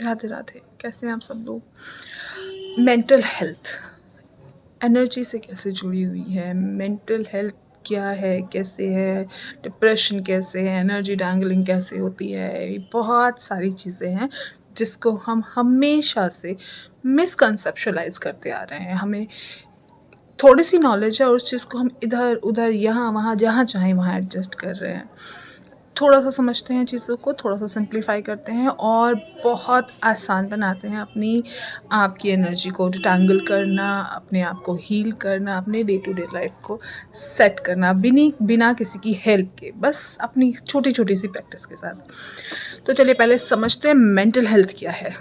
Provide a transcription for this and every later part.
राधे राधे। कैसे हैं आप सब लोग? मेंटल हेल्थ एनर्जी से कैसे जुड़ी हुई है? मेंटल हेल्थ क्या है, कैसे है? डिप्रेशन कैसे है? एनर्जी डैंगलिंग कैसे होती है? ये बहुत सारी चीज़ें हैं जिसको हम हमेशा से मिसकंसेप्शुलाइज करते आ रहे हैं। हमें थोड़ी सी नॉलेज है और उस चीज़ को हम इधर उधर यहाँ वहाँ जहाँ चाहें वहाँ एडजस्ट कर रहे हैं। थोड़ा सा समझते हैं चीज़ों को, थोड़ा सा सिंप्लीफाई करते हैं और बहुत आसान बनाते हैं अपनी आप की एनर्जी को डिटैंगल करना, अपने आप को हील करना, अपने डे टू डे लाइफ को सेट करना बिना किसी की हेल्प के, बस अपनी छोटी छोटी सी प्रैक्टिस के साथ। तो चलिए पहले समझते हैं मेंटल हेल्थ क्या है।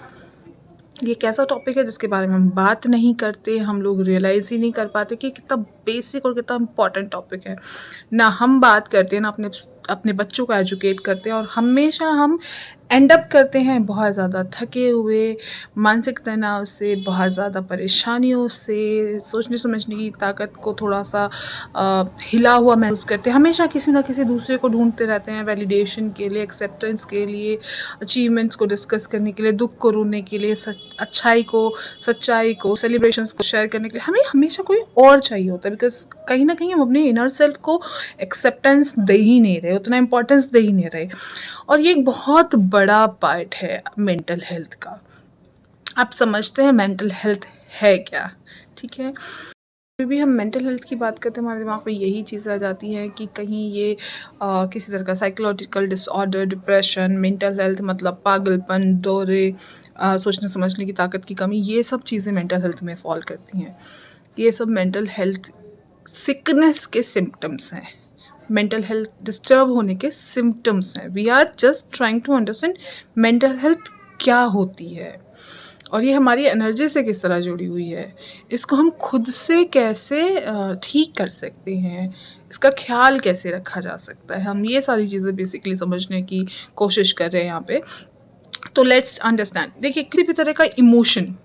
ये एक ऐसा टॉपिक है जिसके बारे में हम बात नहीं करते, हम लोग रियलाइज़ ही नहीं कर पाते कि कितना बेसिक और कितना इम्पॉर्टेंट टॉपिक है। ना हम बात करते हैं, ना अपने अपने बच्चों को एजुकेट करते हैं और हमेशा हम एंड अप करते हैं बहुत ज़्यादा थके हुए, मानसिक तनाव से, बहुत ज़्यादा परेशानियों से, सोचने समझने की ताकत को थोड़ा सा हिला हुआ महसूस करते हैं। हमेशा किसी ना किसी दूसरे को ढूंढते रहते हैं वैलिडेशन के लिए, एक्सेप्टेंस के लिए, अचीवमेंट्स को डिस्कस करने के लिए, दुख को रोने के लिए, अच्छाई को, सच्चाई को, सेलिब्रेशंस को शेयर करने के लिए हमें हमेशा कोई और चाहिए होता है। बिकॉज कहीं ना कहीं हम अपने इनर सेल्फ को एक्सेप्टेंस दे ही नहीं रहे, उतना इम्पोर्टेंस दे ही नहीं रहे। और ये एक बहुत बड़ा पार्ट है मेंटल हेल्थ का। आप समझते हैं मेंटल हेल्थ है क्या? ठीक है, फिर भी हम मेंटल हेल्थ की बात करते हैं हमारे दिमाग में यही चीज़ आ जाती है कि कहीं ये किसी तरह का psychological disorder, depression, mental health मतलब पागलपन, दौरे, सोचने समझने की ताकत की कमी, ये सब चीज़ें मेंटल हेल्थ में फॉल करती हैं। ये सब मेंटल हेल्थ सिकनेस के सिम्टम्स हैं, मेंटल हेल्थ डिस्टर्ब होने के सिम्टम्स हैं। We are just trying to understand mental health क्या होती है और ये हमारी एनर्जी से किस तरह जुड़ी हुई है, इसको हम खुद से कैसे ठीक कर सकते हैं, इसका ख्याल कैसे रखा जा सकता है। हम ये सारी चीज़ें बेसिकली समझने की कोशिश कर रहे हैं यहाँ पे। तो लेट्स अंडरस्टैंड। देखिए, किसी भी तरह का इमोशन,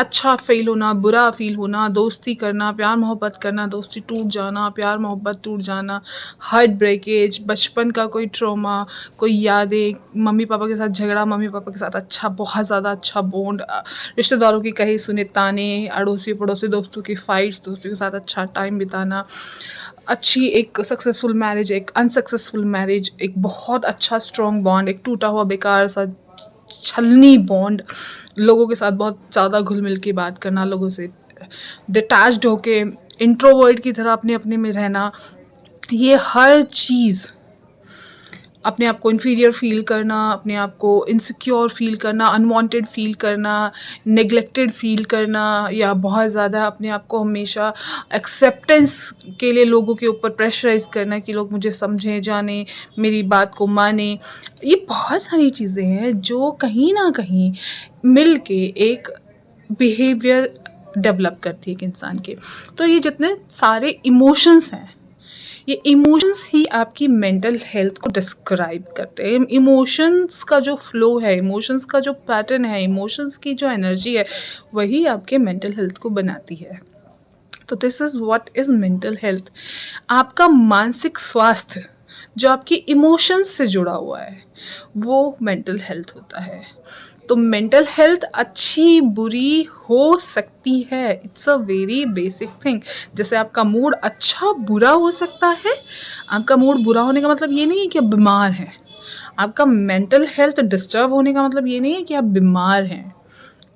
अच्छा फील होना, बुरा फील होना, दोस्ती करना, प्यार मोहब्बत करना, दोस्ती टूट जाना, प्यार मोहब्बत टूट जाना, हार्ट ब्रेकेज, बचपन का कोई ट्रॉमा, कोई यादें, मम्मी पापा के साथ झगड़ा, मम्मी पापा के साथ अच्छा, बहुत ज़्यादा अच्छा बॉन्ड, रिश्तेदारों की कहे सुने ताने, अड़ोसी पड़ोसी दोस्तों की फाइट्स, दोस्तों के साथ अच्छा टाइम बिताना, अच्छी एक सक्सेसफुल मैरिज, एक अनसक्सेसफुल मैरिज, एक बहुत अच्छा स्ट्रॉन्ग बॉन्ड, एक टूटा हुआ बेकार सा छलनी बॉन्ड, लोगों के साथ बहुत ज़्यादा घुल मिल के बात करना, लोगों से डिटैच्ड होके इंट्रोवर्ट की तरह अपने अपने में रहना, ये हर चीज़, अपने आप को इन्फीरियर फील करना, अपने आप को इनसिक्योर फील करना, अनवांटेड फील करना, नेग्लेक्टेड फील करना, या बहुत ज़्यादा अपने आप को हमेशा एक्सेप्टेंस के लिए लोगों के ऊपर प्रेशराइज करना कि लोग मुझे समझें, जानें, मेरी बात को मानें। ये बहुत सारी चीज़ें हैं जो कहीं ना कहीं मिल के एक बिहेवियर डेवलप करती है एक इंसान के। तो ये जितने सारे इमोशंस हैं, ये इमोशंस ही आपकी मेंटल हेल्थ को डिस्क्राइब करते हैं। इमोशंस का जो फ्लो है, इमोशंस का जो पैटर्न है, इमोशंस की जो एनर्जी है, वही आपके मेंटल हेल्थ को बनाती है। तो this is what is mental health. आपका मानसिक स्वास्थ्य जो आपकी इमोशंस से जुड़ा हुआ है, वो मेंटल हेल्थ होता है। तो मेंटल हेल्थ अच्छी बुरी हो सकती है, it's a very basic thing. जैसे आपका मूड अच्छा बुरा हो सकता है, आपका मूड बुरा होने का मतलब ये नहीं है कि आप बीमार हैं। आपका मेंटल हेल्थ डिस्टर्ब होने का मतलब ये नहीं है कि आप बीमार हैं।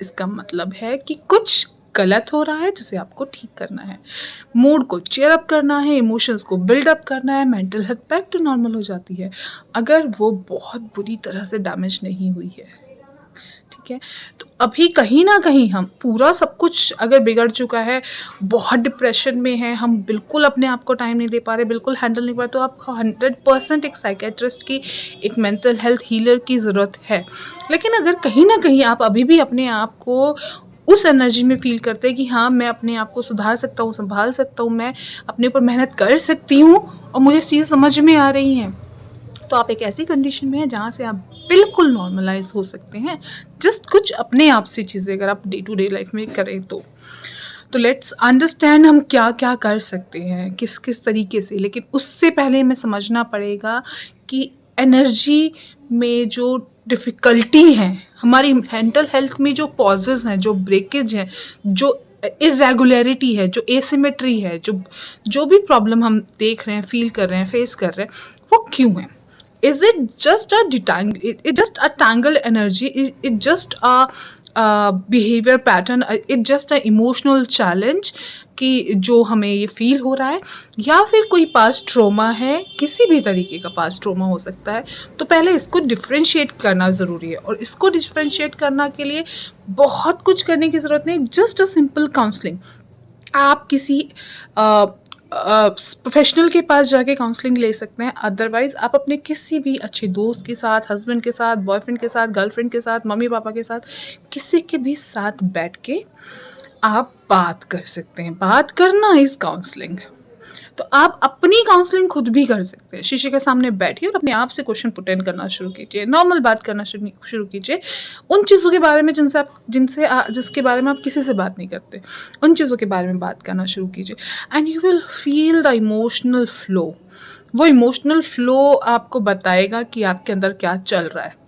इसका मतलब है कि कुछ गलत हो रहा है जिसे आपको ठीक करना है, मूड को चेयर अप करना है, इमोशंस को बिल्डअप करना है, mental health back to normal हो जाती है अगर वो बहुत बुरी तरह से डैमेज नहीं हुई है। ठीक है, तो अभी कहीं ना कहीं हम पूरा सब कुछ अगर बिगड़ चुका है, बहुत डिप्रेशन में है, हम बिल्कुल अपने आप को टाइम नहीं दे पा रहे, बिल्कुल हैंडल नहीं कर पा रहे, तो आपको 100% एक साइकेट्रिस्ट की, एक मेंटल हेल्थ हीलर की ज़रूरत है। लेकिन अगर कहीं ना कहीं आप अभी भी अपने आप को उस एनर्जी में फील करते हैं कि हाँ, मैं अपने आप को सुधार सकता हूँ, संभाल सकता हूँ, मैं अपने ऊपर मेहनत कर सकती हूँ और मुझे चीज़ समझ में आ रही हैं, तो आप एक ऐसी कंडीशन में हैं जहाँ से आप बिल्कुल नॉर्मलाइज हो सकते हैं। जस्ट कुछ अपने आप से चीज़ें अगर आप डे टू डे लाइफ में करें तो लेट्स अंडरस्टैंड हम क्या क्या कर सकते हैं, किस किस तरीके से। लेकिन उससे पहले हमें समझना पड़ेगा कि एनर्जी में जो डिफ़िकल्टी है, हमारी मेंटल हेल्थ में जो पॉजेज़ हैं, जो ब्रेकेज है, जो इर्रेगुलरिटी है, जो एसिमेट्री है, जो भी प्रॉब्लम हम देख रहे हैं, फ़ील कर रहे हैं, फेस कर रहे हैं, वो क्यों है? Is it just a it just a tangled energy? Is it just a behavior pattern? It just a emotional challenge कि जो हमें ये फील हो रहा है, या फिर कोई पास्ट ट्रॉमा है, किसी भी तरीके का पास्ट ट्रॉमा हो सकता है। तो पहले इसको डिफरेंशिएट करना ज़रूरी है, और इसको डिफरेंशिएट करने के लिए बहुत कुछ करने की ज़रूरत नहीं, जस्ट अ सिंपल काउंसलिंग। आप किसी प्रोफेशनल के पास जाके काउंसलिंग ले सकते हैं, अदरवाइज़ आप अपने किसी भी अच्छे दोस्त के साथ, हस्बैंड के साथ, बॉयफ्रेंड के साथ, गर्लफ्रेंड के साथ, मम्मी पापा के साथ, किसी के भी साथ बैठ के आप बात कर सकते हैं। बात करना इज़ काउंसलिंग। तो आप अपनी काउंसलिंग खुद भी कर सकते हैं। शीशे के सामने बैठिए और अपने आप से क्वेश्चन पुट इन करना शुरू कीजिए, नॉर्मल बात करना शुरू कीजिए उन चीज़ों के बारे में जिसके बारे में आप किसी से बात नहीं करते, उन चीज़ों के बारे में बात करना शुरू कीजिए, and you will feel the emotional flow. वो इमोशनल फ्लो आपको बताएगा कि आपके अंदर क्या चल रहा है।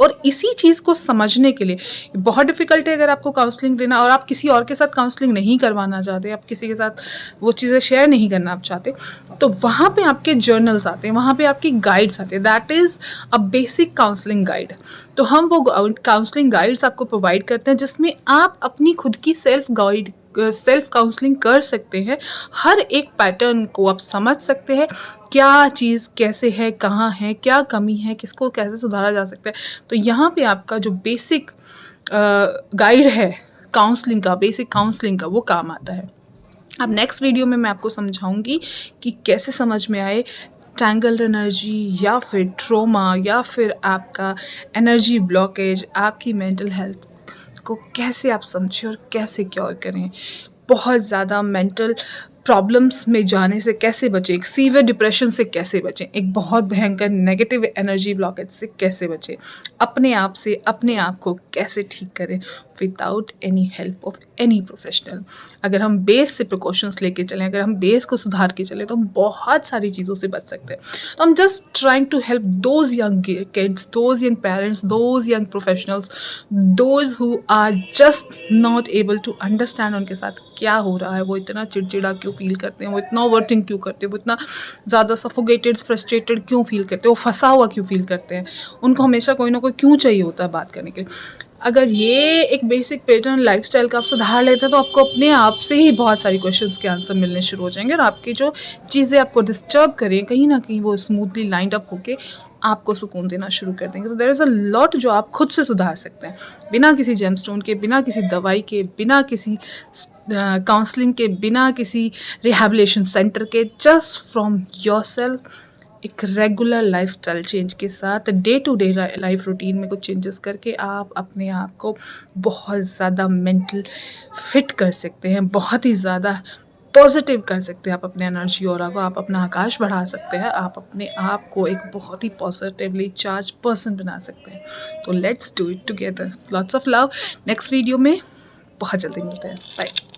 और इसी चीज़ को समझने के लिए बहुत डिफ़िकल्ट है अगर आपको काउंसलिंग देना, और आप किसी और के साथ काउंसलिंग नहीं करवाना चाहते, आप किसी के साथ वो चीज़ें शेयर नहीं करना आप चाहते, तो वहाँ पे आपके जर्नल्स आते हैं, वहाँ पे आपकी गाइड्स आते हैं। That is a basic counselling guide. तो हम वो काउंसलिंग गाइड्स आपको प्रोवाइड करते हैं, जिसमें आप अपनी खुद की सेल्फ काउंसलिंग कर सकते हैं। हर एक पैटर्न को आप समझ सकते हैं, क्या चीज़ कैसे है, कहाँ है, क्या कमी है, किसको कैसे सुधारा जा सकता है। तो यहाँ पे आपका जो बेसिक गाइड है काउंसलिंग का, बेसिक काउंसलिंग का, वो काम आता है। अब नेक्स्ट वीडियो में मैं आपको समझाऊंगी कि कैसे समझ में आए टैंगल्ड एनर्जी, या फिर ट्रॉमा, या फिर आपका एनर्जी ब्लॉकेज, आपकी मेंटल हेल्थ को कैसे आप समझें और कैसे क्योर करें। बहुत ज़्यादा मेंटल प्रॉब्लम्स में जाने से कैसे बचें, एक सीवियर डिप्रेशन से कैसे बचें, एक बहुत भयंकर नेगेटिव एनर्जी ब्लॉकेज से कैसे बचें, अपने आप से अपने आप को कैसे ठीक करें without any help of any professional. अगर हम बेस से प्रिकॉशंस लेके चलें, अगर हम बेस को सुधार के चलें, तो हम बहुत सारी चीज़ों से बच सकते हैं। तो हम just trying to help those young kids, those young parents, those young professionals, those who are just not able to understand उनके साथ क्या हो रहा है, वो इतना चिड़चिड़ा क्यों फील करते हैं, वो इतना ओवरथिंक क्यों करते हैं, वो इतना ज़्यादा सफोकेटेड, फ्रस्ट्रेटेड क्यों फील करते हैं, वो फंसा हुआ क्यों फील करते हैं, उनको हमेशा कोई ना कोई क्यों चाहिए होता है बात करने के लिए। अगर ये एक बेसिक पैटर्न लाइफस्टाइल का आप सुधार लेते हैं, तो आपको अपने आप से ही बहुत सारी क्वेश्चंस के आंसर मिलने शुरू हो जाएंगे, और आपकी जो चीज़ें आपको डिस्टर्ब करें, कहीं ना कहीं वो स्मूथली लाइंड अप होके आपको सुकून देना शुरू कर देंगे। तो देयर इज़ अ लॉट जो आप खुद से सुधार सकते हैं, बिना किसी जेमस्टोन के, बिना किसी दवाई के, बिना किसी काउंसलिंग के, बिना किसी रिहैबिलिटेशन सेंटर के, जस्ट फ्रॉम योरसेल्फ। एक रेगुलर लाइफस्टाइल चेंज के साथ, day to day life routine में कुछ चेंजेस करके आप अपने आप को बहुत ज़्यादा मेंटल फिट कर सकते हैं, बहुत ही ज़्यादा पॉजिटिव कर सकते हैं आप अपने एनर्जी ऑरा को, आप अपना आकाश बढ़ा सकते हैं, आप अपने आप को एक बहुत ही पॉजिटिवली चार्ज पर्सन बना सकते हैं। तो let's do it together. Lots of love. Next video में बहुत जल्दी मिलते हैं। बाय।